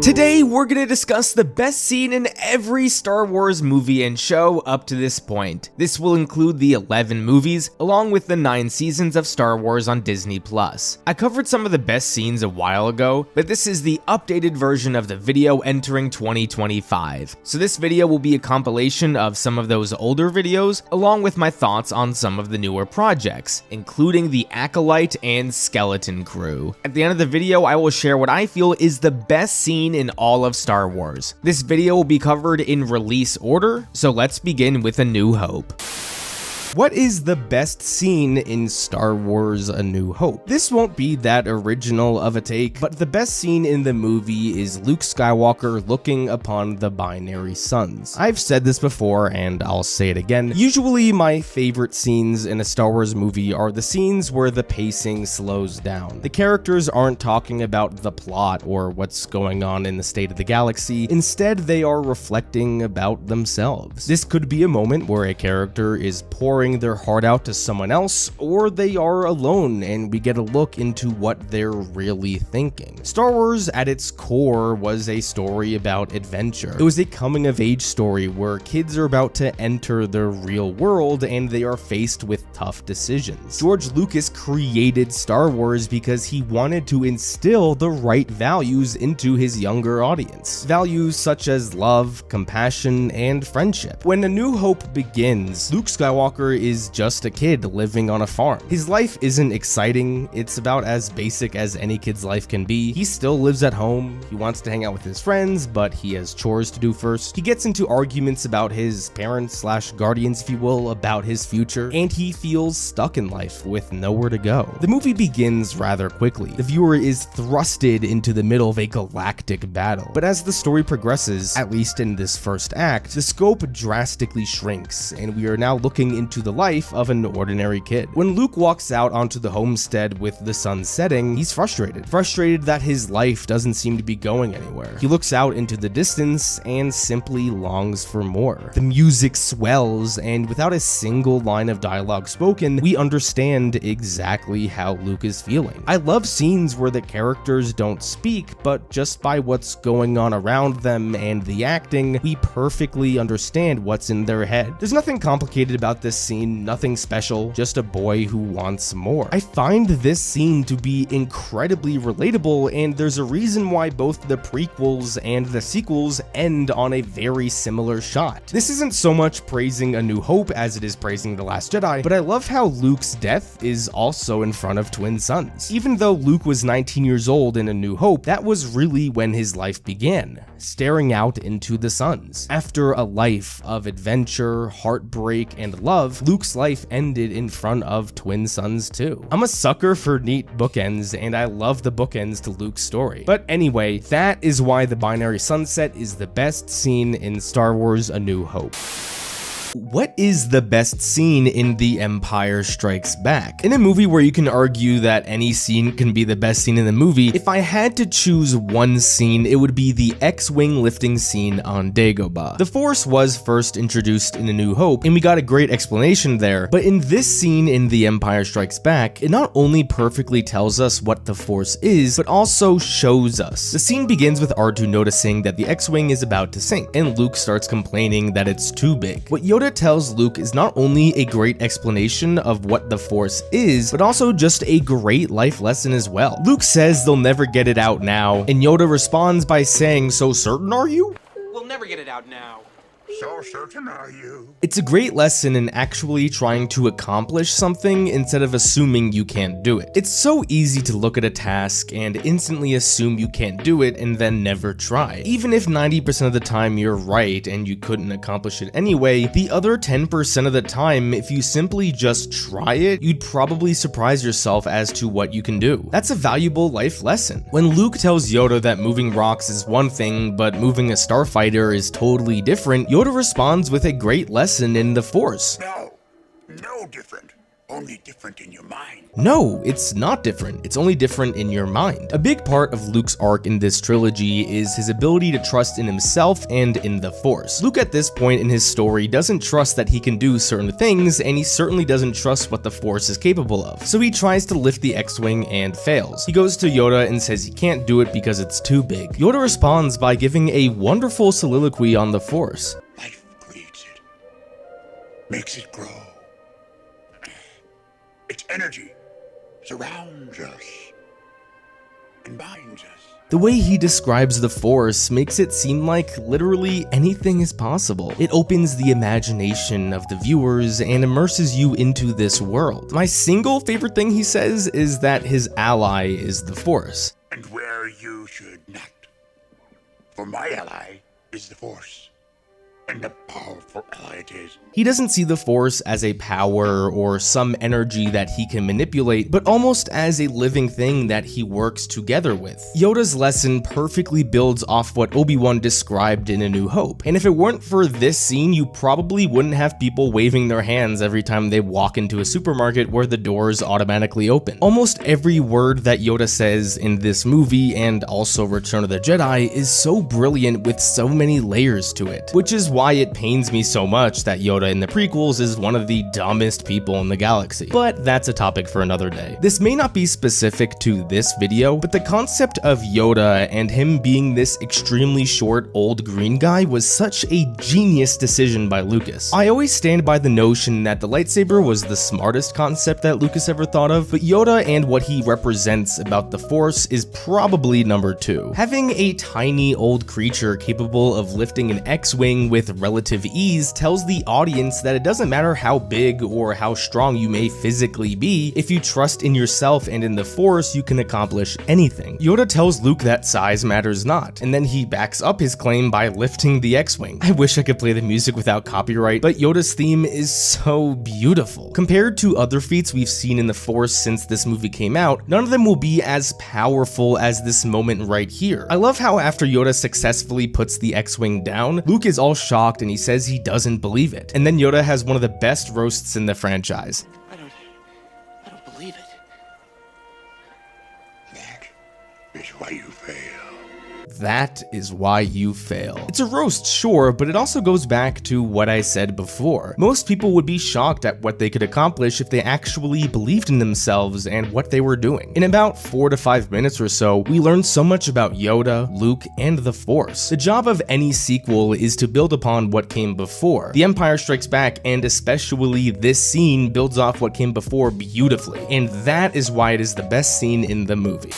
Today, we're gonna discuss the best scene in every Star Wars movie and show up to this point. This will include the 11 movies, along with the 9 seasons of Star Wars on Disney+. I covered some of the best scenes a while ago, but this is the updated version of the video entering 2025. So this video will be a compilation of some of those older videos, along with my thoughts on some of the newer projects, including the Acolyte and Skeleton Crew. At the end of the video, I will share what I feel is the best scene in all of Star Wars. This video will be covered in release order, so let's begin with A New Hope. What is the best scene in Star Wars A New Hope? This won't be that original of a take, but the best scene in the movie is Luke Skywalker looking upon the binary suns. I've said this before and I'll say it again. Usually my favorite scenes in a Star Wars movie are the scenes where the pacing slows down. The characters aren't talking about the plot or what's going on in the state of the galaxy. Instead, they are reflecting about themselves. This could be a moment where a character is pouring their heart out to someone else, or they are alone and we get a look into what they're really thinking. Star Wars at its core was a story about adventure. It was a coming-of-age story where kids are about to enter the real world and they are faced with tough decisions. George Lucas created Star Wars because he wanted to instill the right values into his younger audience. Values such as love, compassion, and friendship. When A New Hope begins, Luke Skywalker is just a kid living on a farm. His life isn't exciting, it's about as basic as any kid's life can be. He still lives at home, he wants to hang out with his friends, but he has chores to do first. He gets into arguments about his parents / guardians, if you will, about his future, and he feels stuck in life with nowhere to go. The movie begins rather quickly. The viewer is thrusted into the middle of a galactic battle, but as the story progresses, at least in this first act, the scope drastically shrinks, and we are now looking into the life of an ordinary kid. When Luke walks out onto the homestead with the sun setting, he's frustrated that his life doesn't seem to be going anywhere. He looks out into the distance and simply longs for more. The music swells, and without a single line of dialogue spoken, we understand exactly how Luke is feeling. I love scenes where the characters don't speak, but just by what's going on around them and the acting, we perfectly understand what's in their head. There's nothing complicated about this scene, nothing special, just a boy who wants more. I find this scene to be incredibly relatable, and there's a reason why both the prequels and the sequels end on a very similar shot. This isn't so much praising A New Hope as it is praising The Last Jedi, but I love how Luke's death is also in front of twin suns. Even though Luke was 19 years old in A New Hope, that was really when his life began, staring out into the suns. After a life of adventure, heartbreak, and love, Luke's life ended in front of twin suns too. I'm a sucker for neat bookends, and I love the bookends to Luke's story. But anyway, that is why the binary sunset is the best scene in Star Wars A New Hope. What is the best scene in The Empire Strikes Back? In a movie where you can argue that any scene can be the best scene in the movie, if I had to choose one scene, it would be the X-Wing lifting scene on Dagobah. The Force was first introduced in A New Hope, and we got a great explanation there, but in this scene in The Empire Strikes Back, it not only perfectly tells us what the Force is, but also shows us. The scene begins with R2 noticing that the X-Wing is about to sink, and Luke starts complaining that it's too big. What Yoda tells Luke is not only a great explanation of what the Force is, but also just a great life lesson as well. Luke says they'll never get it out now, and Yoda responds by saying, "So certain are you?" We'll never get it out now. So certain are you? It's a great lesson in actually trying to accomplish something instead of assuming you can't do it. It's so easy to look at a task and instantly assume you can't do it and then never try. Even if 90% of the time you're right and you couldn't accomplish it anyway, the other 10% of the time, if you simply just try it, you'd probably surprise yourself as to what you can do. That's a valuable life lesson. When Luke tells Yoda that moving rocks is one thing, but moving a starfighter is totally different, Yoda responds with a great lesson in the Force. No different. only different in your mind. No, it's not different. It's only different in your mind. A big part of Luke's arc in this trilogy is his ability to trust in himself and in the Force. Luke at this point in his story doesn't trust that he can do certain things, and he certainly doesn't trust what the Force is capable of. So he tries to lift the X-Wing and fails. He goes to Yoda and says he can't do it because it's too big. Yoda responds by giving a wonderful soliloquy on the Force. Life creates it, makes it grow. Its energy surrounds us and binds us. The way he describes the Force makes it seem like literally anything is possible. It opens the imagination of the viewers and immerses you into this world. My single favorite thing he says is that his ally is the Force. And where you should not. For my ally is the Force. And a powerful ally it is. He doesn't see the Force as a power or some energy that he can manipulate, but almost as a living thing that he works together with. Yoda's lesson perfectly builds off what Obi-Wan described in A New Hope, and if it weren't for this scene, you probably wouldn't have people waving their hands every time they walk into a supermarket where the doors automatically open. Almost every word that Yoda says in this movie, and also Return of the Jedi, is so brilliant with so many layers to it, which is why it pains me so much that Yoda in the prequels is one of the dumbest people in the galaxy. But that's a topic for another day. This may not be specific to this video, but the concept of Yoda and him being this extremely short old green guy was such a genius decision by Lucas. I always stand by the notion that the lightsaber was the smartest concept that Lucas ever thought of, but Yoda and what he represents about the Force is probably number 2. Having a tiny old creature capable of lifting an X-Wing with relative ease tells the audience that it doesn't matter how big or how strong you may physically be, if you trust in yourself and in the Force, you can accomplish anything. Yoda tells Luke that size matters not, and then he backs up his claim by lifting the X-Wing. I wish I could play the music without copyright, but Yoda's theme is so beautiful. Compared to other feats we've seen in the Force since this movie came out, none of them will be as powerful as this moment right here. I love how after Yoda successfully puts the X-Wing down, Luke is all shocked and he says he doesn't believe it. And then Yoda has one of the best roasts in the franchise. I don't believe it. That is why you fail. That is why you fail. It's a roast, sure, but it also goes back to what I said before. Most people would be shocked at what they could accomplish if they actually believed in themselves and what they were doing. In about 4 to 5 minutes or so, we learned so much about Yoda, Luke, and the Force. The job of any sequel is to build upon what came before. The Empire Strikes Back, and especially this scene, builds off what came before beautifully, and that is why it is the best scene in the movie.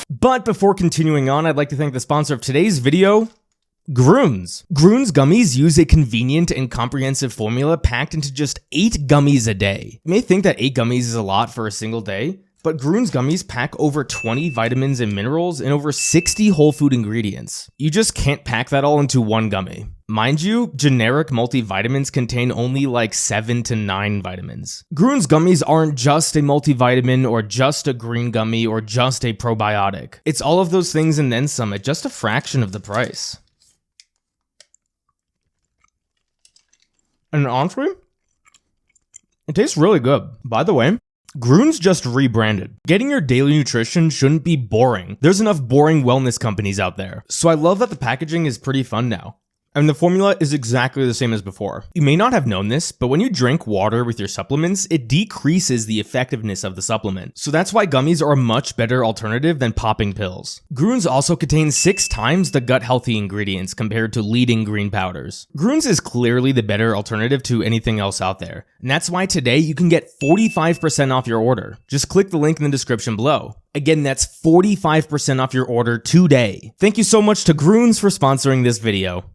But before continuing on, I'd like to thank the sponsor of today's video, Gruns. Gruns gummies use a convenient and comprehensive formula packed into just 8 gummies a day. You may think that 8 gummies is a lot for a single day, but Gruns gummies pack over 20 vitamins and minerals and over 60 whole food ingredients. You just can't pack that all into one gummy. Mind you, generic multivitamins contain only like 7 to 9 vitamins. Gruns gummies aren't just a multivitamin or just a green gummy or just a probiotic. It's all of those things and then some at just a fraction of the price. And honestly, it tastes really good. By the way, Gruns just rebranded. Getting your daily nutrition shouldn't be boring. There's enough boring wellness companies out there. So I love that the packaging is pretty fun now. And the formula is exactly the same as before. You may not have known this, but when you drink water with your supplements, it decreases the effectiveness of the supplement. So that's why gummies are a much better alternative than popping pills. Gruns also contains 6 times the gut-healthy ingredients compared to leading green powders. Gruns is clearly the better alternative to anything else out there. And that's why today you can get 45% off your order. Just click the link in the description below. Again, that's 45% off your order today. Thank you so much to Gruns for sponsoring this video.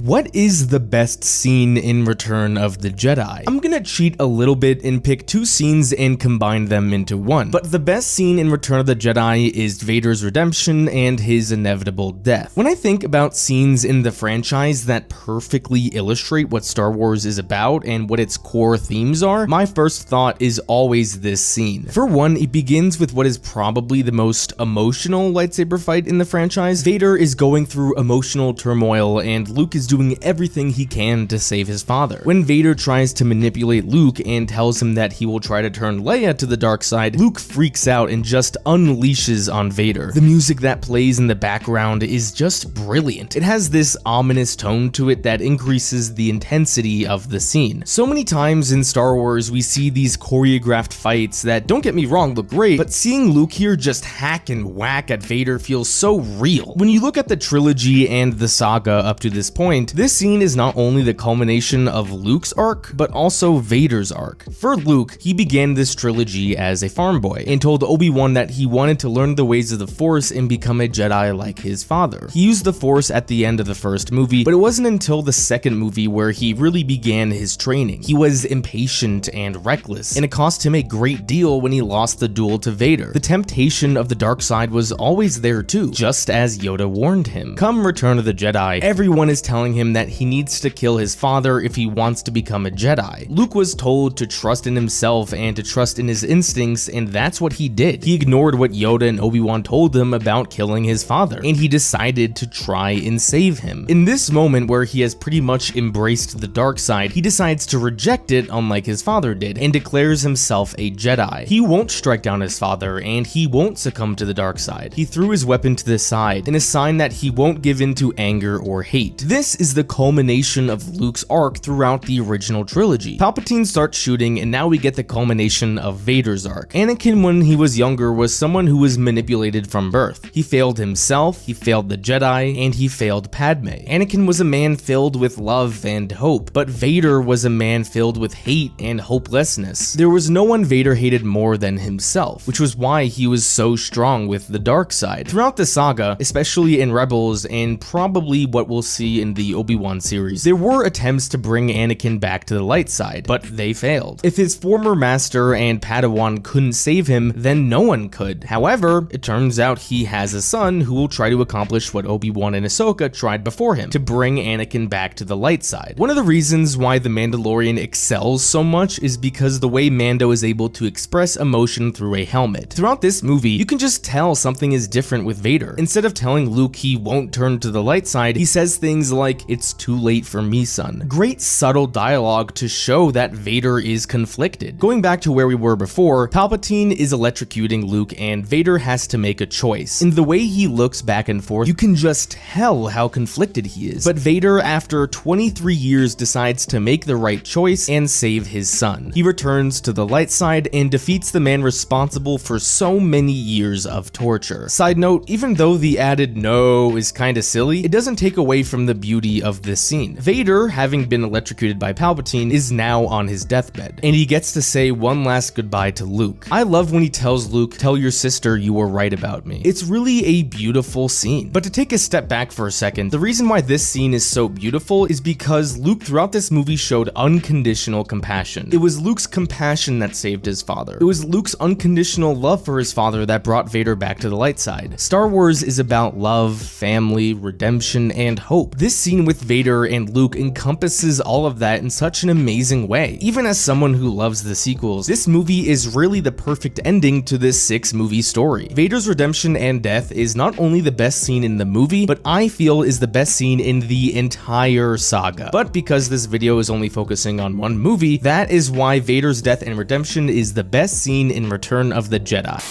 What is the best scene in Return of the Jedi? I'm gonna cheat a little bit and pick 2 scenes and combine them into one. But the best scene in Return of the Jedi is Vader's redemption and his inevitable death. When I think about scenes in the franchise that perfectly illustrate what Star Wars is about and what its core themes are, my first thought is always this scene. For one, it begins with what is probably the most emotional lightsaber fight in the franchise. Vader is going through emotional turmoil and Luke is is doing everything he can to save his father. When Vader tries to manipulate Luke and tells him that he will try to turn Leia to the dark side, Luke freaks out and just unleashes on Vader. The music that plays in the background is just brilliant. It has this ominous tone to it that increases the intensity of the scene. So many times in Star Wars we see these choreographed fights that, don't get me wrong, look great, but seeing Luke here just hack and whack at Vader feels so real. When you look at the trilogy and the saga up to this point, this scene is not only the culmination of Luke's arc, but also Vader's arc. For Luke, he began this trilogy as a farm boy and told Obi-Wan that he wanted to learn the ways of the Force and become a Jedi like his father. He used the Force at the end of the first movie, but it wasn't until the second movie where he really began his training. He was impatient and reckless, and it cost him a great deal when he lost the duel to Vader. The temptation of the dark side was always there too, just as Yoda warned him. Come Return of the Jedi, everyone is telling him that he needs to kill his father if he wants to become a Jedi. Luke was told to trust in himself and to trust in his instincts, and that's what he did. He ignored what Yoda and Obi-Wan told him about killing his father, and he decided to try and save him. In this moment where he has pretty much embraced the dark side, he decides to reject it unlike his father did, and declares himself a Jedi. He won't strike down his father, and he won't succumb to the dark side. He threw his weapon to the side in a sign that he won't give in to anger or hate. This is the culmination of Luke's arc throughout the original trilogy. Palpatine starts shooting, and now we get the culmination of Vader's arc. Anakin, when he was younger, was someone who was manipulated from birth. He failed himself, he failed the Jedi, and he failed Padme. Anakin was a man filled with love and hope, but Vader was a man filled with hate and hopelessness. There was no one Vader hated more than himself, which was why he was so strong with the dark side. Throughout the saga, especially in Rebels and probably what we'll see in the Obi-Wan series, there were attempts to bring Anakin back to the light side, but they failed. If his former master and Padawan couldn't save him, then no one could. However, it turns out he has a son who will try to accomplish what Obi-Wan and Ahsoka tried before him, to bring Anakin back to the light side. One of the reasons why The Mandalorian excels so much is because the way Mando is able to express emotion through a helmet. Throughout this movie, you can just tell something is different with Vader. Instead of telling Luke he won't turn to the light side, he says things like, "It's too late for me, son." Great subtle dialogue to show that Vader is conflicted. Going back to where we were before, Palpatine is electrocuting Luke and Vader has to make a choice. In the way he looks back and forth, you can just tell how conflicted he is. But Vader, after 23 years, decides to make the right choice and save his son. He returns to the light side and defeats the man responsible for so many years of torture. Side note, even though the added "no" is kinda silly, it doesn't take away from the beauty of this scene. Vader, having been electrocuted by Palpatine, is now on his deathbed, and he gets to say one last goodbye to Luke. I love when he tells Luke, "Tell your sister you were right about me." It's really a beautiful scene. But to take a step back for a second, the reason why this scene is so beautiful is because Luke throughout this movie showed unconditional compassion. It was Luke's compassion that saved his father. It was Luke's unconditional love for his father that brought Vader back to the light side. Star Wars is about love, family, redemption, and hope. This scene with Vader and Luke encompasses all of that in such an amazing way. Even as someone who loves the sequels, this movie is really the perfect ending to this 6-movie story. Vader's redemption and death is not only the best scene in the movie, but I feel is the best scene in the entire saga. But because this video is only focusing on one movie, that is why Vader's death and redemption is the best scene in Return of the Jedi.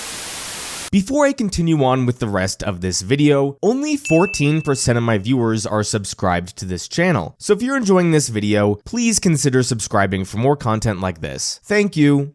Before I continue on with the rest of this video, only 14% of my viewers are subscribed to this channel. So if you're enjoying this video, please consider subscribing for more content like this. Thank you.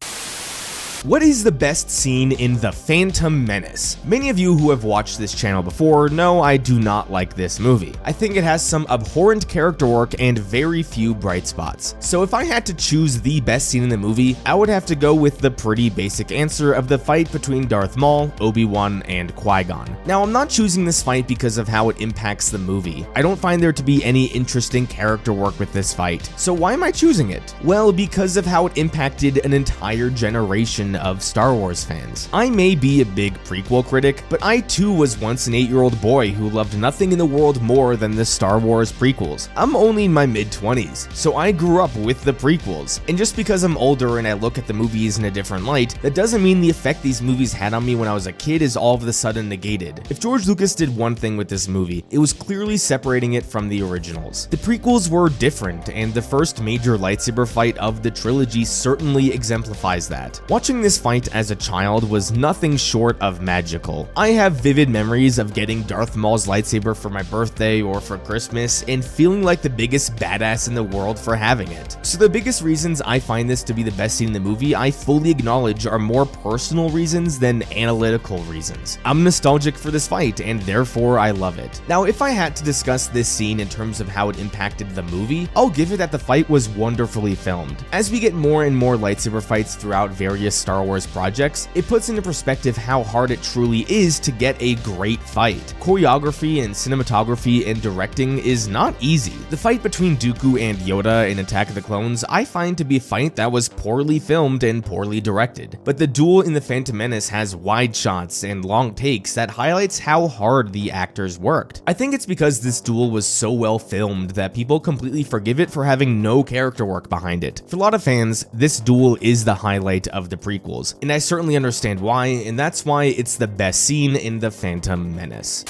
What is the best scene in The Phantom Menace? Many of you who have watched this channel before know I do not like this movie. I think it has some abhorrent character work and very few bright spots. So if I had to choose the best scene in the movie, I would have to go with the pretty basic answer of the fight between Darth Maul, Obi-Wan, and Qui-Gon. Now, I'm not choosing this fight because of how it impacts the movie. I don't find there to be any interesting character work with this fight. So why am I choosing it? Well, because of how it impacted an entire generation generation of Star Wars fans. I may be a big prequel critic, but I too was once an 8-year-old boy who loved nothing in the world more than the Star Wars prequels. I'm only in my mid-20s, so I grew up with the prequels, and just because I'm older and I look at the movies in a different light, that doesn't mean the effect these movies had on me when I was a kid is all of a sudden negated. If George Lucas did one thing with this movie, it was clearly separating it from the originals. The prequels were different, and the first major lightsaber fight of the trilogy certainly exemplifies that. Watching this fight as a child was nothing short of magical. I have vivid memories of getting Darth Maul's lightsaber for my birthday or for Christmas and feeling like the biggest badass in the world for having it. So the biggest reasons I find this to be the best scene in the movie, I fully acknowledge are more personal reasons than analytical reasons. I'm nostalgic for this fight and therefore I love it. Now, if I had to discuss this scene in terms of how it impacted the movie, I'll give it that the fight was wonderfully filmed. As we get more and more lightsaber fights throughout various Star Wars projects, it puts into perspective how hard it truly is to get a great fight. Choreography and cinematography and directing is not easy. The fight between Dooku and Yoda in Attack of the Clones I find to be a fight that was poorly filmed and poorly directed, but the duel in the Phantom Menace has wide shots and long takes that highlights how hard the actors worked. I think it's because this duel was so well filmed that people completely forgive it for having no character work behind it. For a lot of fans, this duel is the highlight of the prequels, and I certainly understand why, and that's why it's the best scene in the Phantom Menace.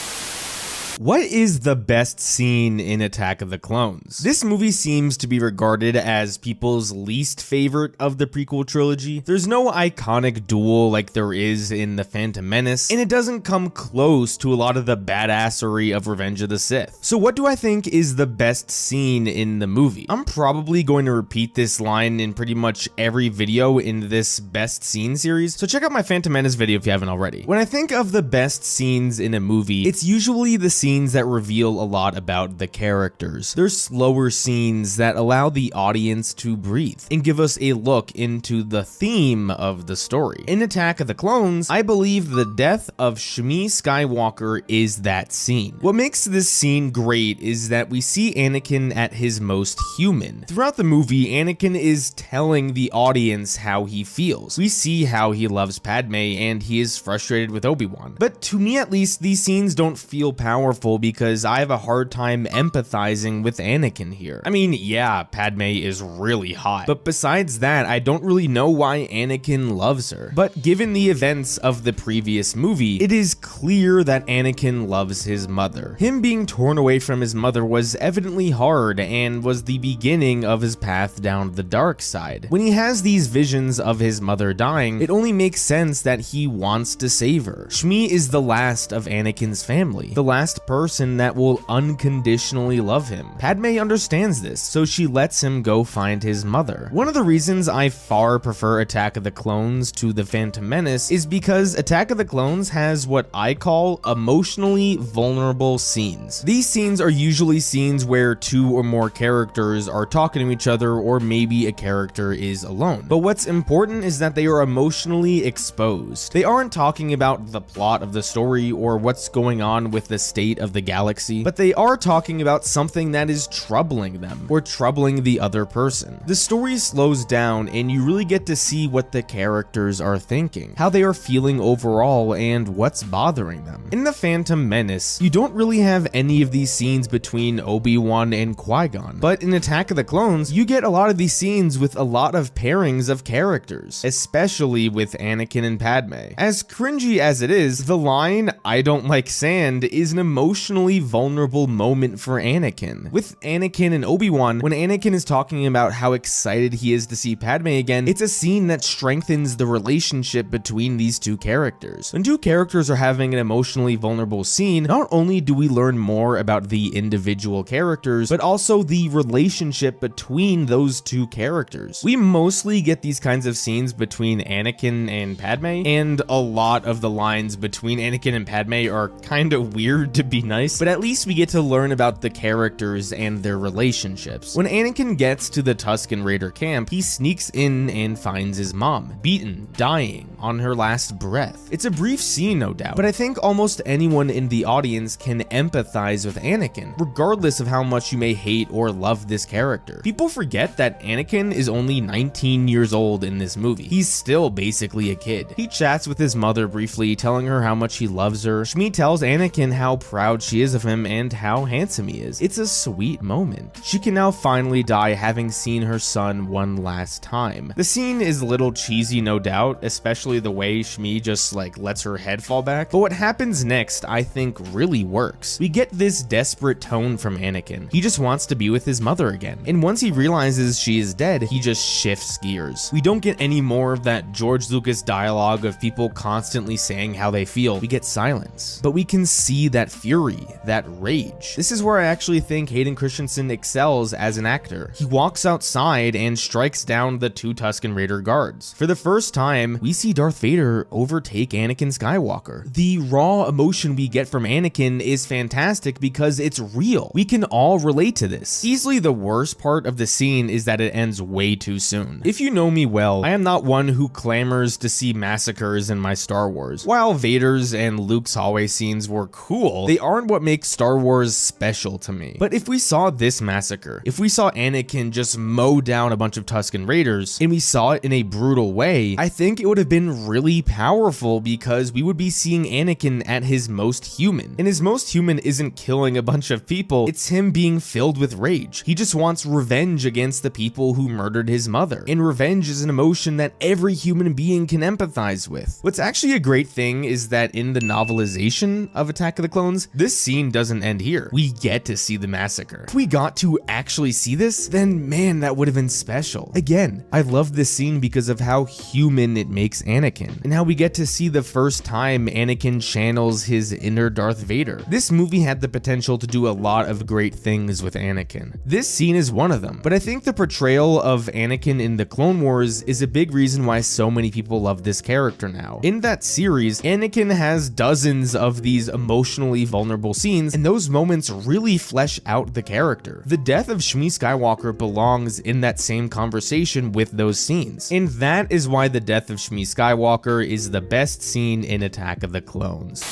What is the best scene in Attack of the Clones? This movie seems to be regarded as people's least favorite of the prequel trilogy. There's no iconic duel like there is in the Phantom Menace, and it doesn't come close to a lot of the badassery of Revenge of the Sith. So what do I think is the best scene in the movie? I'm probably going to repeat this line in pretty much every video in this best scene series, so check out my Phantom Menace video if you haven't already. When I think of the best scenes in a movie, it's usually the scenes that reveal a lot about the characters. They're slower scenes that allow the audience to breathe and give us a look into the theme of the story. In Attack of the Clones, I believe the death of Shmi Skywalker is that scene. What makes this scene great is that we see Anakin at his most human. Throughout the movie, Anakin is telling the audience how he feels. We see how he loves Padme and he is frustrated with Obi-Wan. But to me at least, these scenes don't feel powerful because I have a hard time empathizing with Anakin here. I mean, yeah, Padme is really hot, but besides that, I don't really know why Anakin loves her. But given the events of the previous movie, it is clear that Anakin loves his mother. Him being torn away from his mother was evidently hard and was the beginning of his path down the dark side. When he has these visions of his mother dying, it only makes sense that he wants to save her. Shmi is the last of Anakin's family, the last person that will unconditionally love him. Padme understands this, so she lets him go find his mother. One of the reasons I far prefer Attack of the Clones to the Phantom Menace is because Attack of the Clones has what I call emotionally vulnerable scenes. These scenes are usually scenes where two or more characters are talking to each other, or maybe a character is alone. But what's important is that they are emotionally exposed. They aren't talking about the plot of the story or what's going on with the state of the galaxy, but they are talking about something that is troubling them or troubling the other person. The story slows down and you really get to see what the characters are thinking, how they are feeling overall, and what's bothering them. In the Phantom Menace, you don't really have any of these scenes between Obi-Wan and Qui-Gon, but in Attack of the Clones, you get a lot of these scenes with a lot of pairings of characters, especially with Anakin and Padme. As cringy as it is, the line, "I don't like sand," is an emotionally vulnerable moment for Anakin. With Anakin and Obi-Wan, when Anakin is talking about how excited he is to see Padme again, it's a scene that strengthens the relationship between these two characters. When two characters are having an emotionally vulnerable scene, not only do we learn more about the individual characters, but also the relationship between those two characters. We mostly get these kinds of scenes between Anakin and Padme, and a lot of the lines between Anakin and Padme are kind of weird, to would be nice, but at least we get to learn about the characters and their relationships. When Anakin gets to the Tusken Raider camp, he sneaks in and finds his mom, beaten, dying, on her last breath. It's a brief scene, no doubt, but I think almost anyone in the audience can empathize with Anakin, regardless of how much you may hate or love this character. People forget that Anakin is only 19 years old in this movie. He's still basically a kid. He chats with his mother briefly, telling her how much he loves her. Shmi tells Anakin how proud she is of him and how handsome he is. It's a sweet moment. She can now finally die, having seen her son one last time. The scene is a little cheesy, no doubt, especially the way Shmi just lets her head fall back, but what happens next I think really works. We get this desperate tone from Anakin. He just wants to be with his mother again, and once he realizes she is dead, he just shifts gears. We don't get any more of that George Lucas dialogue of people constantly saying how they feel. We get silence, but we can see that fury, that rage. This is where I actually think Hayden Christensen excels as an actor. He walks outside and strikes down the two Tusken Raider guards. For the first time, we see Darth Vader overtake Anakin Skywalker. The raw emotion we get from Anakin is fantastic because it's real. We can all relate to this. Easily the worst part of the scene is that it ends way too soon. If you know me well, I am not one who clamors to see massacres in my Star Wars. While Vader's and Luke's hallway scenes were cool, they aren't what makes Star Wars special to me. But if we saw this massacre, if we saw Anakin just mow down a bunch of Tusken Raiders, and we saw it in a brutal way, I think it would have been really powerful because we would be seeing Anakin at his most human. And his most human isn't killing a bunch of people, it's him being filled with rage. He just wants revenge against the people who murdered his mother. And revenge is an emotion that every human being can empathize with. What's actually a great thing is that in the novelization of Attack of the Clones, this scene doesn't end here. We get to see the massacre. If we got to actually see this, then man, that would have been special. Again, I love this scene because of how human it makes Anakin, and how we get to see the first time Anakin channels his inner Darth Vader. This movie had the potential to do a lot of great things with Anakin. This scene is one of them, but I think the portrayal of Anakin in the Clone Wars is a big reason why so many people love this character now. In that series, Anakin has dozens of these emotionally vulnerable scenes, and those moments really flesh out the character. The death of Shmi Skywalker belongs in that same conversation with those scenes, and that is why the death of Shmi Skywalker is the best scene in Attack of the Clones.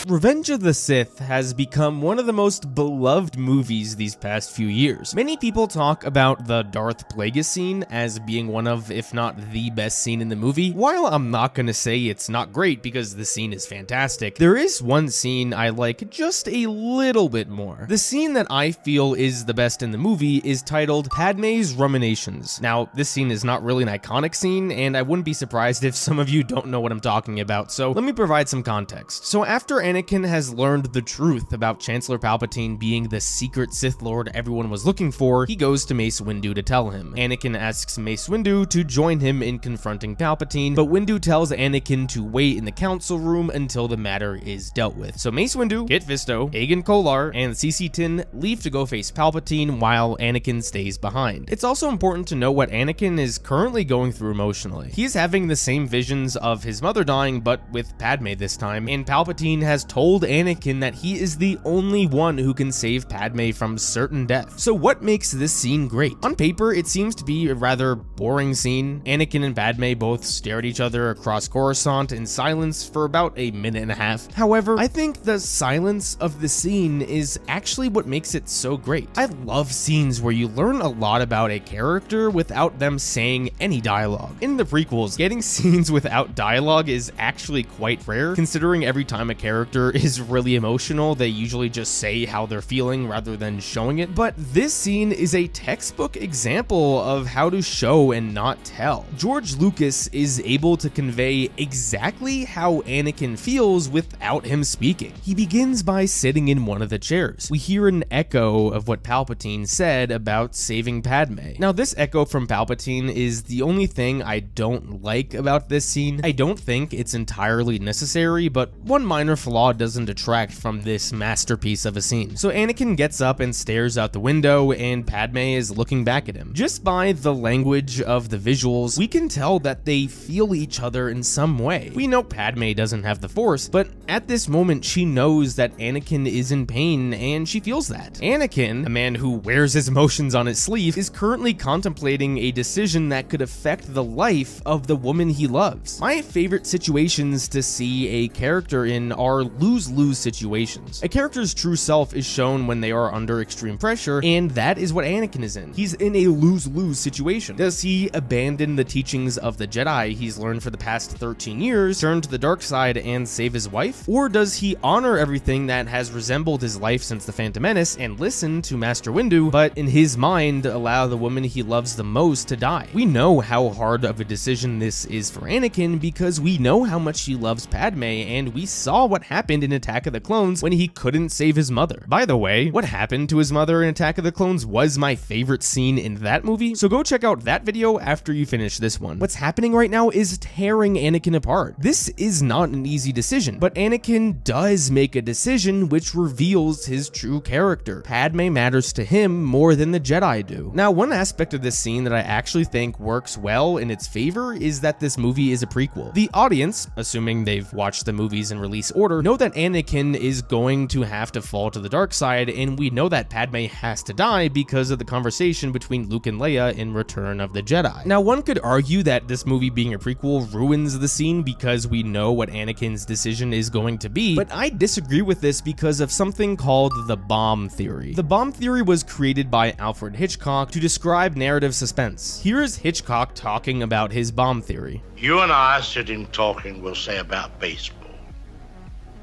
Revenge of the Sith has become one of the most beloved movies these past few years. Many people talk about the Darth Plagueis scene as being one of, if not the best scene in the movie. While I'm not gonna say it's not great because the scene is fantastic, there is one scene I like just a little bit more. The scene that I feel is the best in the movie is titled Padme's Ruminations. Now, this scene is not really an iconic scene, and I wouldn't be surprised if some of you don't know what I'm talking about, so let me provide some context. So after Anakin has learned the truth about Chancellor Palpatine being the secret Sith Lord everyone was looking for, he goes to Mace Windu to tell him. Anakin asks Mace Windu to join him in confronting Palpatine, but Windu tells Anakin to wait in the council room until the matter is dealt with. So Mace Windu, Kit Fisto, Aegon Kolar, and CC Tin leave to go face Palpatine while Anakin stays behind. It's also important to know what Anakin is currently going through emotionally. He is having the same visions of his mother dying, but with Padme this time, and Palpatine has told Anakin that he is the only one who can save Padme from certain death. So what makes this scene great? On paper, it seems to be a rather boring scene. Anakin and Padme both stare at each other across Coruscant in silence for about a minute and a half. However, I think the silence of the scene is actually what makes it so great. I love scenes where you learn a lot about a character without them saying any dialogue. In the prequels, getting scenes without dialogue is actually quite rare, considering every time a character is really emotional, they usually just say how they're feeling rather than showing it. But this scene is a textbook example of how to show and not tell. George Lucas is able to convey exactly how Anakin feels without him speaking. He begins by sitting in one of the chairs. We hear an echo of what Palpatine said about saving Padme. Now, this echo from Palpatine is the only thing I don't like about this scene. I don't think it's entirely necessary, but one minor flaw flaw doesn't detract from this masterpiece of a scene. So Anakin gets up and stares out the window, and Padme is looking back at him. Just by the language of the visuals, we can tell that they feel each other in some way. We know Padme doesn't have the Force, but at this moment she knows that Anakin is in pain, and she feels that. Anakin, a man who wears his emotions on his sleeve, is currently contemplating a decision that could affect the life of the woman he loves. My favorite situations to see a character in are lose-lose situations. A character's true self is shown when they are under extreme pressure, and that is what Anakin is in. He's in a lose-lose situation. Does he abandon the teachings of the Jedi he's learned for the past 13 years, turn to the dark side, and save his wife? Or does he honor everything that has resembled his life since the Phantom Menace and listen to Master Windu, but in his mind allow the woman he loves the most to die? We know how hard of a decision this is for Anakin because we know how much he loves Padme, and we saw what happened in Attack of the Clones when he couldn't save his mother. By the way, what happened to his mother in Attack of the Clones was my favorite scene in that movie, so go check out that video after you finish this one. What's happening right now is tearing Anakin apart. This is not an easy decision, but Anakin does make a decision which reveals his true character. Padme matters to him more than the Jedi do. Now, one aspect of this scene that I actually think works well in its favor is that this movie is a prequel. The audience, assuming they've watched the movies in release order, know that Anakin is going to have to fall to the dark side, and we know that Padme has to die because of the conversation between Luke and Leia in Return of the Jedi. Now, one could argue that this movie being a prequel ruins the scene because we know what Anakin's decision is going to be, but I disagree with this because of something called the bomb theory. The bomb theory was created by Alfred Hitchcock to describe narrative suspense. Here is Hitchcock talking about his bomb theory. You and I are sitting talking, we'll say, about baseball.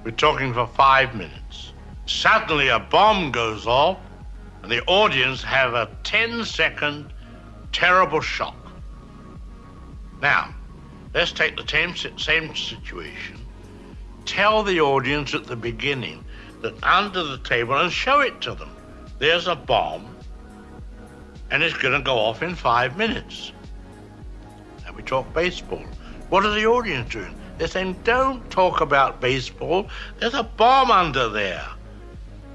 We're talking for 5 minutes. Suddenly a bomb goes off and the audience have a 10-second terrible shock. Now, let's take the same situation. Tell the audience at the beginning that under the table and show it to them. There's a bomb and it's going to go off in 5 minutes. And we talk baseball. What are the audience doing? They're saying, don't talk about baseball. There's a bomb under there.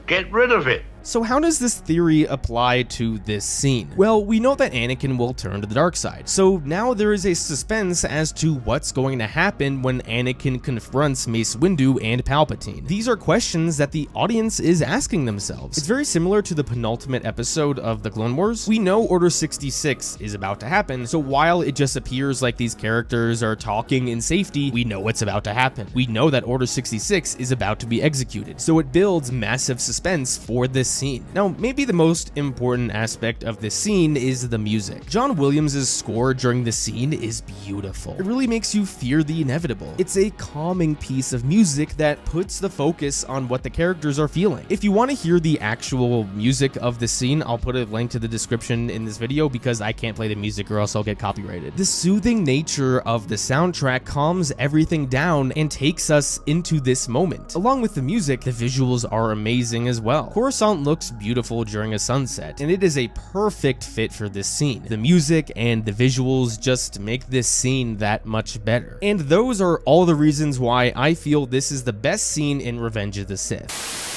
Get rid of it. So how does this theory apply to this scene? Well, we know that Anakin will turn to the dark side, so now there is a suspense as to what's going to happen when Anakin confronts Mace Windu and Palpatine. These are questions that the audience is asking themselves. It's very similar to the penultimate episode of the Clone Wars. We know Order 66 is about to happen, so while it just appears like these characters are talking in safety, we know what's about to happen. We know that Order 66 is about to be executed, so it builds massive suspense for this scene. Now, maybe the most important aspect of this scene is the music. John Williams' score during this scene is beautiful. It really makes you fear the inevitable. It's a calming piece of music that puts the focus on what the characters are feeling. If you want to hear the actual music of the scene, I'll put a link to the description in this video because I can't play the music or else I'll get copyrighted. The soothing nature of the soundtrack calms everything down and takes us into this moment. Along with the music, the visuals are amazing as well. Coruscant looks beautiful during a sunset, and it is a perfect fit for this scene. The music and the visuals just make this scene that much better. And those are all the reasons why I feel this is the best scene in Revenge of the Sith.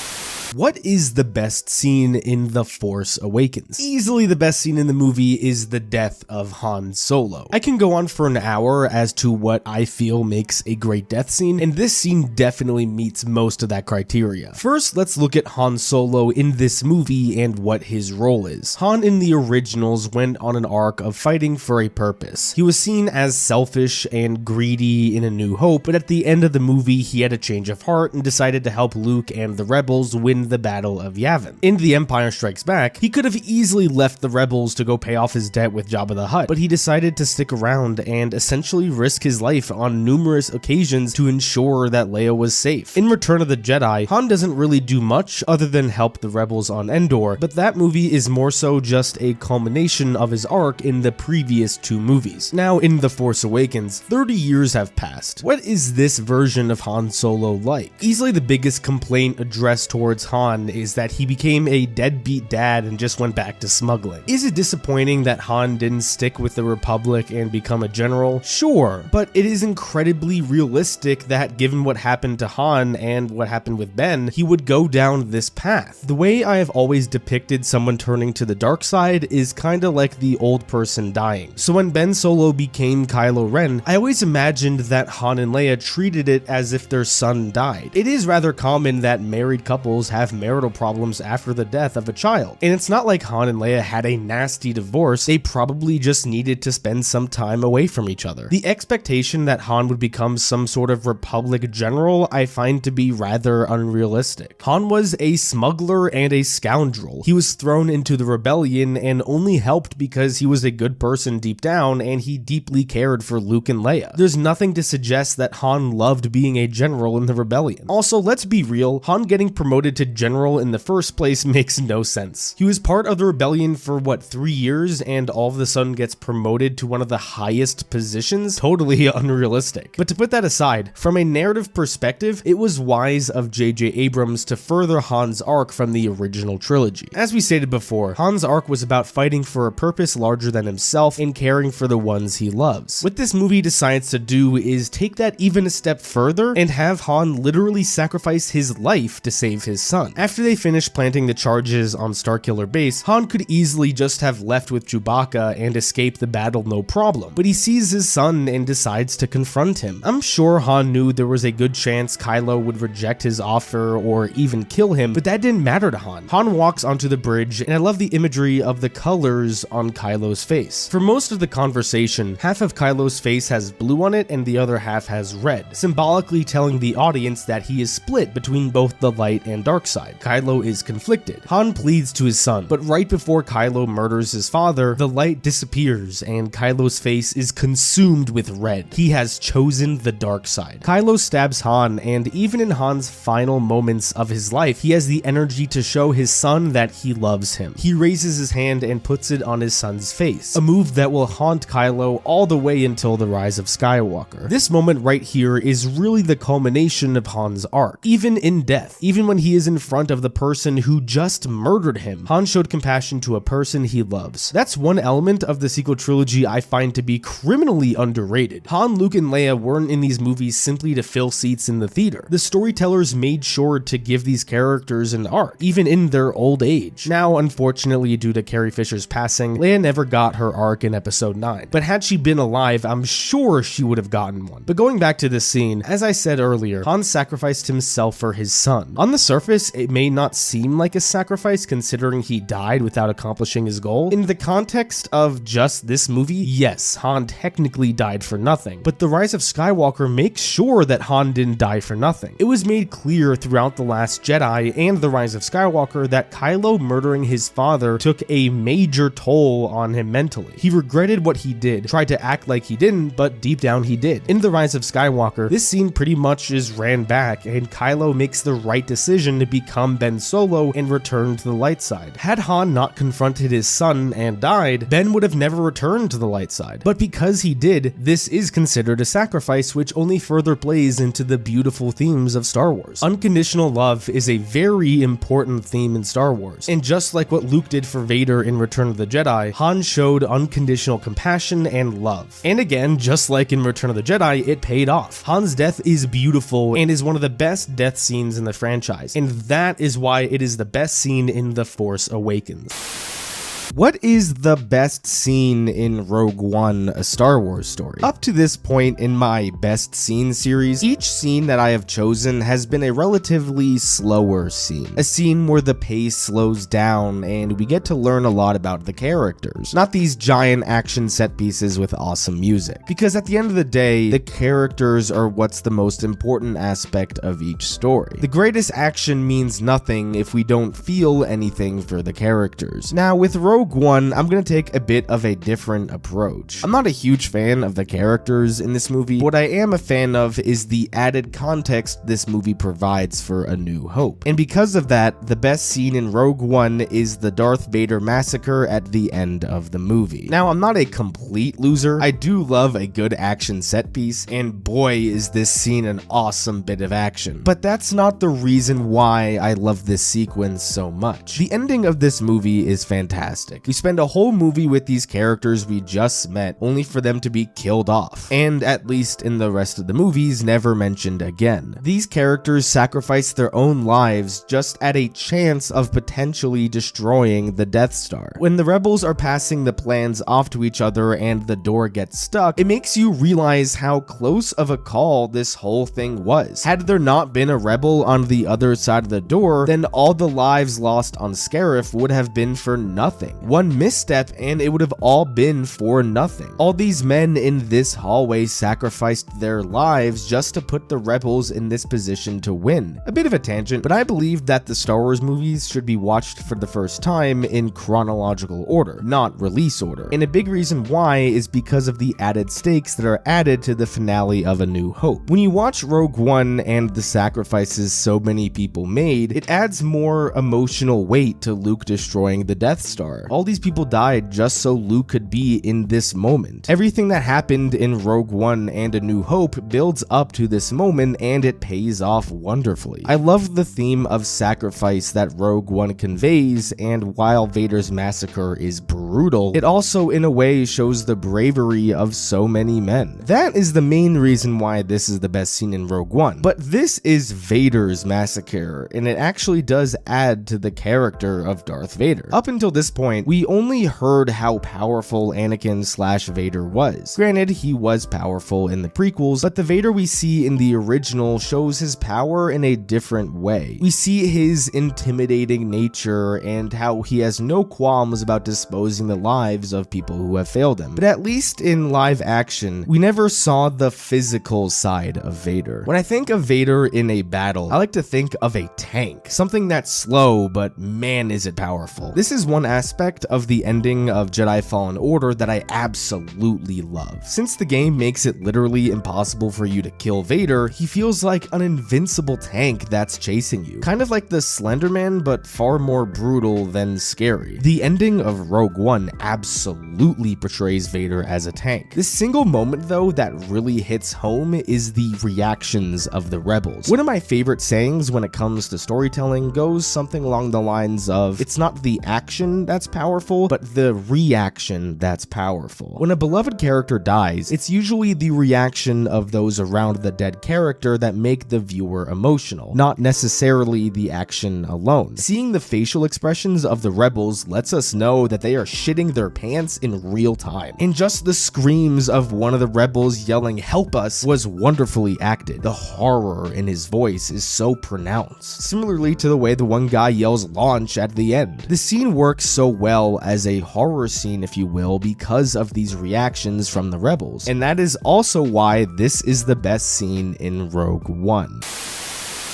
What is the best scene in The Force Awakens? Easily the best scene in the movie is the death of Han Solo. I can go on for an hour as to what I feel makes a great death scene, and this scene definitely meets most of that criteria. First, let's look at Han Solo in this movie and what his role is. Han in the originals went on an arc of fighting for a purpose. He was seen as selfish and greedy in A New Hope, but at the end of the movie he had a change of heart and decided to help Luke and the rebels win the Battle of Yavin. In The Empire Strikes Back, he could have easily left the rebels to go pay off his debt with Jabba the Hutt, but he decided to stick around and essentially risk his life on numerous occasions to ensure that Leia was safe. In Return of the Jedi, Han doesn't really do much other than help the rebels on Endor, but that movie is more so just a culmination of his arc in the previous 2 movies. Now, in The Force Awakens, 30 years have passed. What is this version of Han Solo like? Easily the biggest complaint addressed towards Han Han is that he became a deadbeat dad and just went back to smuggling. Is it disappointing that Han didn't stick with the Republic and become a general? Sure, but it is incredibly realistic that given what happened to Han and what happened with Ben, he would go down this path. The way I have always depicted someone turning to the dark side is kinda like the old person dying. So when Ben Solo became Kylo Ren, I always imagined that Han and Leia treated it as if their son died. It is rather common that married couples have marital problems after the death of a child, and it's not like Han and Leia had a nasty divorce, they probably just needed to spend some time away from each other. The expectation that Han would become some sort of Republic general I find to be rather unrealistic. Han was a smuggler and a scoundrel. He was thrown into the rebellion and only helped because he was a good person deep down and he deeply cared for Luke and Leia. There's nothing to suggest that Han loved being a general in the rebellion. Also, let's be real, Han getting promoted to general in the first place makes no sense. He was part of the rebellion for what, 3 years, and all of a sudden gets promoted to one of the highest positions? Totally unrealistic. But to put that aside, from a narrative perspective, it was wise of J.J. Abrams to further Han's arc from the original trilogy. As we stated before, Han's arc was about fighting for a purpose larger than himself and caring for the ones he loves. What this movie decides to do is take that even a step further and have Han literally sacrifice his life to save his son. After they finish planting the charges on Starkiller Base, Han could easily just have left with Chewbacca and escaped the battle no problem, but he sees his son and decides to confront him. I'm sure Han knew there was a good chance Kylo would reject his offer or even kill him, but that didn't matter to Han. Han walks onto the bridge, and I love the imagery of the colors on Kylo's face. For most of the conversation, half of Kylo's face has blue on it and the other half has red, symbolically telling the audience that he is split between both the light and dark side. Kylo is conflicted. Han pleads to his son, but right before Kylo murders his father, the light disappears and Kylo's face is consumed with red. He has chosen the dark side. Kylo stabs Han, and even in Han's final moments of his life, he has the energy to show his son that he loves him. He raises his hand and puts it on his son's face, a move that will haunt Kylo all the way until the rise of Skywalker. This moment right here is really the culmination of Han's arc. Even in death, even when he is in front of the person who just murdered him, Han showed compassion to a person he loves. That's one element of the sequel trilogy I find to be criminally underrated. Han, Luke, and Leia weren't in these movies simply to fill seats in the theater. The storytellers made sure to give these characters an arc, even in their old age. Now, unfortunately, due to Carrie Fisher's passing, Leia never got her arc in episode 9, but had she been alive, I'm sure she would have gotten one. But going back to this scene, as I said earlier, Han sacrificed himself for his son. On the surface, it may not seem like a sacrifice considering he died without accomplishing his goal. In the context of just this movie, yes, Han technically died for nothing, but The Rise of Skywalker makes sure that Han didn't die for nothing. It was made clear throughout The Last Jedi and The Rise of Skywalker that Kylo murdering his father took a major toll on him mentally. He regretted what he did, tried to act like he didn't, but deep down he did. In The Rise of Skywalker, this scene pretty much is ran back, and Kylo makes the right decision to become Ben Solo and return to the light side. Had Han not confronted his son and died, Ben would have never returned to the light side. But because he did, this is considered a sacrifice, which only further plays into the beautiful themes of Star Wars. Unconditional love is a very important theme in Star Wars, and just like what Luke did for Vader in Return of the Jedi, Han showed unconditional compassion and love. And again, just like in Return of the Jedi, it paid off. Han's death is beautiful and is one of the best death scenes in the franchise, and that is why it is the best scene in The Force Awakens. What is the best scene in Rogue One, a Star Wars story? Up to this point in my best scene series, each scene that I have chosen has been a relatively slower scene. A scene where the pace slows down and we get to learn a lot about the characters, not these giant action set pieces with awesome music. Because at the end of the day, the characters are what's the most important aspect of each story. The greatest action means nothing if we don't feel anything for the characters. Now, with Rogue Rogue One, I'm gonna take a bit of a different approach. I'm not a huge fan of the characters in this movie. What I am a fan of is the added context this movie provides for A New Hope. And because of that, the best scene in Rogue One is the Darth Vader massacre at the end of the movie. Now, I'm not a complete loser. I do love a good action set piece, and boy is this scene an awesome bit of action. But that's not the reason why I love this sequence so much. The ending of this movie is fantastic. We spend a whole movie with these characters we just met, only for them to be killed off, and at least in the rest of the movies, never mentioned again. These characters sacrifice their own lives just at a chance of potentially destroying the Death Star. When the rebels are passing the plans off to each other and the door gets stuck, it makes you realize how close of a call this whole thing was. Had there not been a rebel on the other side of the door, then all the lives lost on Scarif would have been for nothing. One misstep and it would have all been for nothing. All these men in this hallway sacrificed their lives just to put the rebels in this position to win. A bit of a tangent, but I believe that the Star Wars movies should be watched for the first time in chronological order, not release order. And a big reason why is because of the added stakes that are added to the finale of A New Hope. When you watch Rogue One and the sacrifices so many people made, it adds more emotional weight to Luke destroying the Death Star. All these people died just so Luke could be in this moment. Everything that happened in Rogue One and A New Hope builds up to this moment, and it pays off wonderfully. I love the theme of sacrifice that Rogue One conveys, and while Vader's massacre is brutal, it also in a way shows the bravery of so many men. That is the main reason why this is the best scene in Rogue One. But this is Vader's massacre, and it actually does add to the character of Darth Vader. Up until this point, we only heard how powerful Anakin/Vader was. Granted, he was powerful in the prequels, but the Vader we see in the original shows his power in a different way. We see his intimidating nature and how he has no qualms about disposing the lives of people who have failed him. But at least in live action, we never saw the physical side of Vader. When I think of Vader in a battle, I like to think of a tank. Something that's slow, but man is it powerful. This is one aspect of the ending of Jedi Fallen Order that I absolutely love. Since the game makes it literally impossible for you to kill Vader, he feels like an invincible tank that's chasing you. Kind of like the Slender Man, but far more brutal than scary. The ending of Rogue One absolutely portrays Vader as a tank. This single moment though that really hits home is the reactions of the rebels. One of my favorite sayings when it comes to storytelling goes something along the lines of, it's not the action that's powerful, but the reaction that's powerful. When a beloved character dies, it's usually the reaction of those around the dead character that make the viewer emotional, not necessarily the action alone. Seeing the facial expressions of the rebels lets us know that they are shitting their pants in real time. And just the screams of one of the rebels yelling "help us" was wonderfully acted. The horror in his voice is so pronounced, similarly to the way the one guy yells "launch" at the end. The scene works so well as a horror scene, if you will, because of these reactions from the rebels. And that is also why this is the best scene in Rogue One.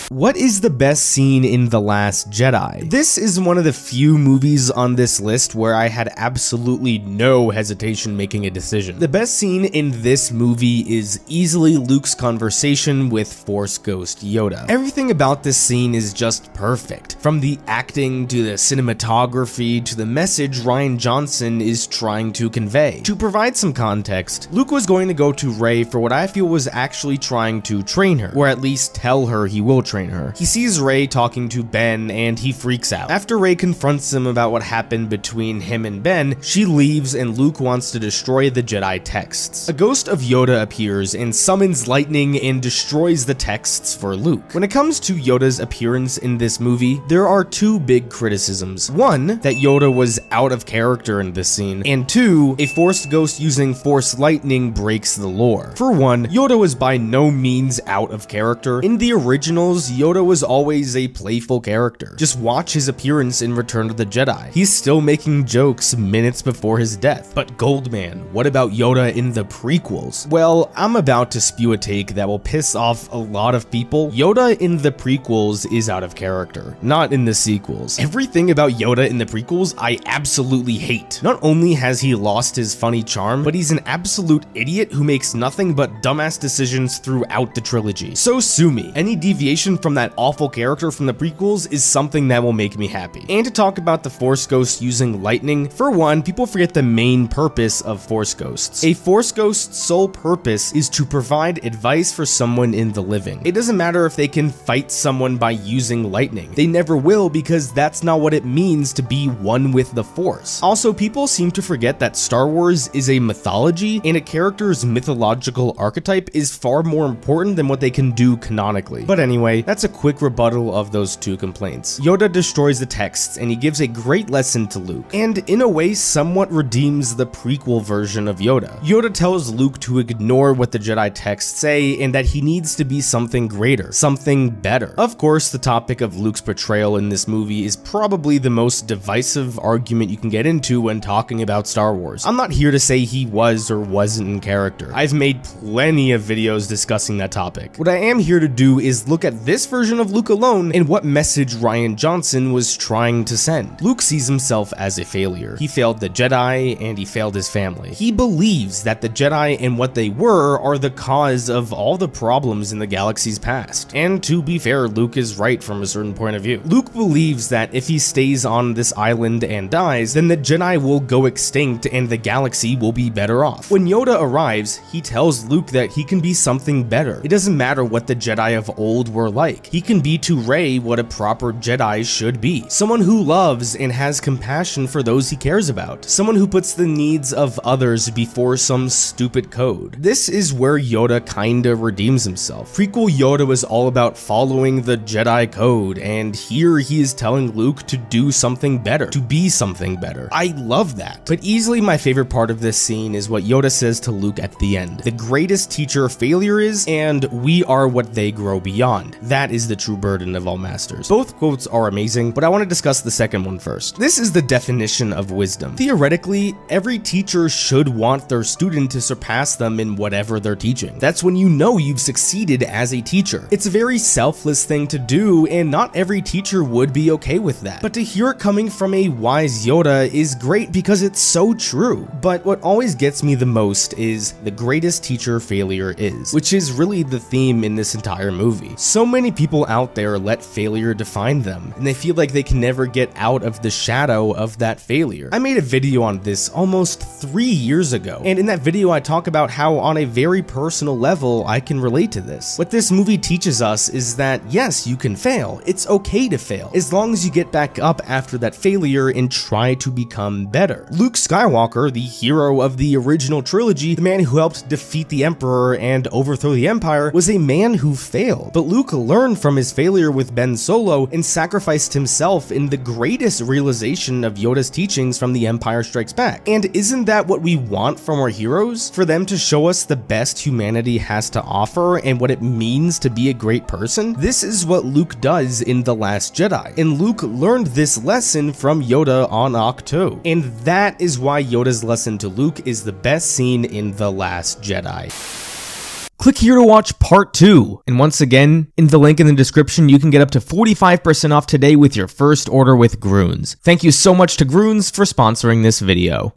What is the best scene in The Last Jedi? This is one of the few movies on this list where I had absolutely no hesitation making a decision. The best scene in this movie is easily Luke's conversation with Force Ghost Yoda. Everything about this scene is just perfect. From the acting to the cinematography to the message Rian Johnson is trying to convey. To provide some context, Luke was going to go to Rey for what I feel was actually trying to train her, or at least tell her he will train her. He sees Rey talking to Ben and he freaks out. After Rey confronts him about what happened between him and Ben, she leaves and Luke wants to destroy the Jedi texts. A ghost of Yoda appears and summons lightning and destroys the texts for Luke. When it comes to Yoda's appearance in this movie, there are two big criticisms. One, that Yoda was out of character in this scene, and two, a Force ghost using Force lightning breaks the lore. For one, Yoda was by no means out of character. In the originals, Yoda was always a playful character. Just watch his appearance in Return of the Jedi. He's still making jokes minutes before his death. But Goldman, what about Yoda in the prequels? Well, I'm about to spew a take that will piss off a lot of people. Yoda in the prequels is out of character, not in the sequels. Everything about Yoda in the prequels I absolutely hate. Not only has he lost his funny charm, but he's an absolute idiot who makes nothing but dumbass decisions throughout the trilogy. So sue me. Any deviation from that awful character from the prequels is something that will make me happy. And to talk about the Force Ghost using lightning, for one, people forget the main purpose of Force Ghosts. A Force Ghost's sole purpose is to provide advice for someone in the living. It doesn't matter if they can fight someone by using lightning. They never will, because that's not what it means to be one with the Force. Also, people seem to forget that Star Wars is a mythology, and a character's mythological archetype is far more important than what they can do canonically. But anyway, that's a quick rebuttal of those two complaints. Yoda destroys the texts, and he gives a great lesson to Luke, and in a way somewhat redeems the prequel version of Yoda. Yoda tells Luke to ignore what the Jedi texts say, and that he needs to be something greater, something better. Of course, the topic of Luke's portrayal in this movie is probably the most divisive argument you can get into when talking about Star Wars. I'm not here to say he was or wasn't in character. I've made plenty of videos discussing that topic. What I am here to do is look at this version of Luke alone and what message Rian Johnson was trying to send. Luke sees himself as a failure. He failed the Jedi and he failed his family. He believes that the Jedi and what they were are the cause of all the problems in the galaxy's past. And to be fair, Luke is right from a certain point of view. Luke believes that if he stays on this island and dies, then the Jedi will go extinct and the galaxy will be better off. When Yoda arrives, he tells Luke that he can be something better. It doesn't matter what the Jedi of old were like. He can be to Rey what a proper Jedi should be. Someone who loves and has compassion for those he cares about. Someone who puts the needs of others before some stupid code. This is where Yoda kinda redeems himself. Prequel Yoda was all about following the Jedi code, and here he is telling Luke to do something better, to be something better. I love that. But easily my favorite part of this scene is what Yoda says to Luke at the end. The greatest teacher failure is, and we are what they grow beyond. That is the true burden of all masters. Both quotes are amazing, but I want to discuss the second one first. This is the definition of wisdom. Theoretically, every teacher should want their student to surpass them in whatever they're teaching. That's when you know you've succeeded as a teacher. It's a very selfless thing to do, and not every teacher would be okay with that. But to hear it coming from a wise Yoda is great because it's so true. But what always gets me the most is the greatest teacher failure is, which is really the theme in this entire movie. So many people out there let failure define them, and they feel like they can never get out of the shadow of that failure. I made a video on this almost 3 years ago, and in that video I talk about how on a very personal level I can relate to this. What this movie teaches us is that yes, you can fail. It's okay to fail, as long as you get back up after that failure and try to become better. Luke Skywalker, the hero of the original trilogy, the man who helped defeat the Emperor and overthrow the Empire, was a man who failed. But Luke learned from his failure with Ben Solo and sacrificed himself in the greatest realization of Yoda's teachings from The Empire Strikes Back. And isn't that what we want from our heroes? For them to show us the best humanity has to offer and what it means to be a great person? This is what Luke does in The Last Jedi. And Luke learned this lesson from Yoda on Ahch-To. And that is why Yoda's lesson to Luke is the best scene in The Last Jedi. Click here to watch part 2. And once again, in the link in the description, you can get up to 45% off today with your first order with Gruns. Thank you so much to Gruns for sponsoring this video.